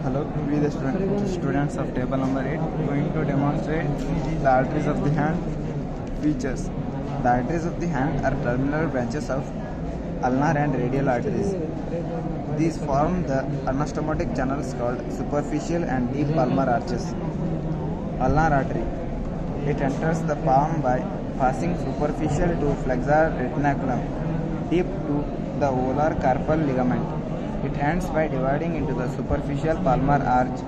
Hello, we the students of table number 8 going to demonstrate the arteries of the hand features. The arteries of the hand are terminal branches of ulnar and radial arteries. These form the anastomotic channels called superficial and deep palmar arches. Ulnar artery. It enters the palm by passing superficial to flexor retinaculum, deep to the volar carpal ligament. It ends by dividing into the superficial palmar arch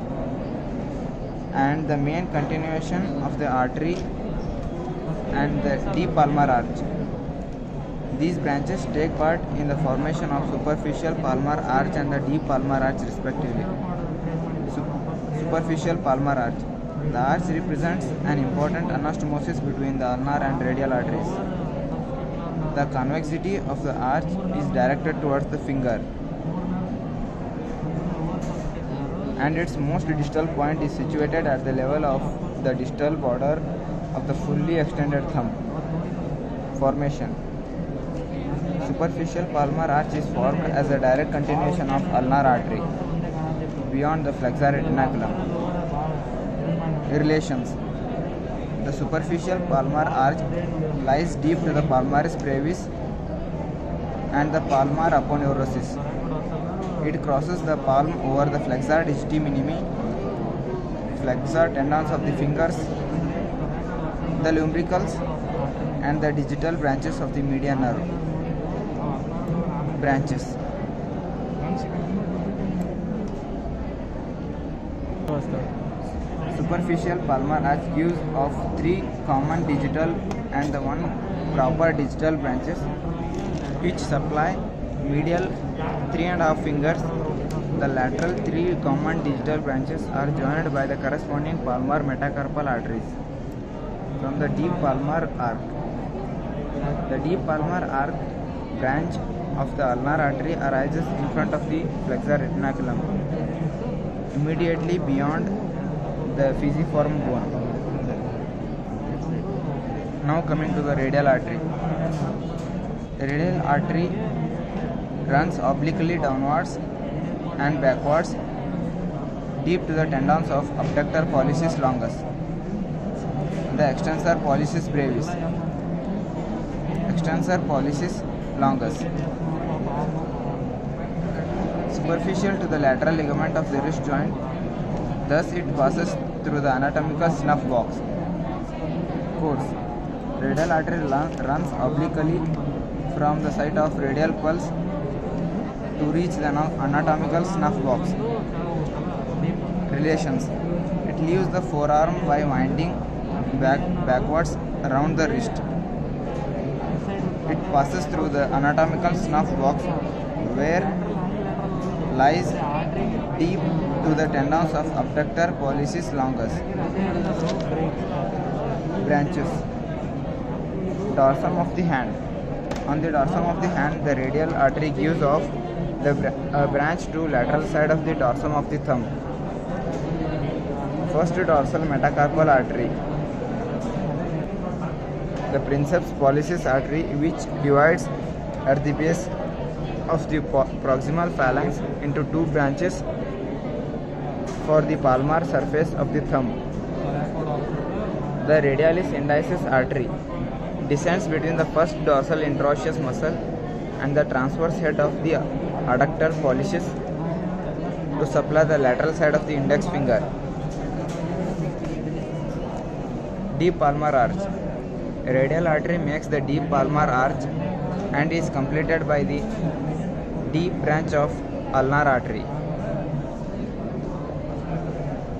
and the main continuation of the artery and the deep palmar arch. These branches take part in the formation of superficial palmar arch and the deep palmar arch respectively. Superficial palmar arch. The arch represents an important anastomosis between the ulnar and radial arteries. The convexity of the arch is directed towards the finger, and its most distal point is situated at the level of the distal border of the fully extended thumb. Formation. Superficial palmar arch is formed as a direct continuation of ulnar artery beyond the flexor retinaculum. Relations. The superficial palmar arch lies deep to the palmaris brevis and the palmar aponeurosis. It crosses the palm over the flexor digiti minimi, flexor tendons of the fingers, the lumbricals, and the digital branches of the median nerve. Branches. Superficial palmar arch gives of 3 common digital and the 1 proper digital branches, which supply medial 3.5 fingers. The lateral 3 common digital branches are joined by the corresponding palmar metacarpal arteries from the deep palmar arc. The deep palmar arc branch of the ulnar artery arises in front of the flexor retinaculum, immediately beyond the pisiform bone. Now coming to the radial artery. The radial artery runs obliquely downwards and backwards deep to the tendons of abductor pollicis longus, the extensor pollicis brevis, extensor pollicis longus. Superficial to the lateral ligament of the wrist joint, thus it passes through the anatomical snuff box. Course. Radial artery runs obliquely from the site of radial pulse to reach the anatomical snuff box. Relations. It leaves the forearm by winding backwards around the wrist. It passes through the anatomical snuff box where lies deep to the tendons of abductor pollicis longus. Branches. Dorsum of the hand. On the dorsum of the hand, the radial artery gives off the branch to lateral side of the dorsum of the thumb. First dorsal metacarpal artery. The princeps pollicis artery, which divides at the base of the proximal phalanx into 2 branches for the palmar surface of the thumb. The radialis indicis artery descends between the first dorsal interosseous muscle and the transverse head of the adductor pollicis to supply the lateral side of the index finger. Deep palmar arch. A radial artery makes the deep palmar arch and is completed by the deep branch of ulnar artery.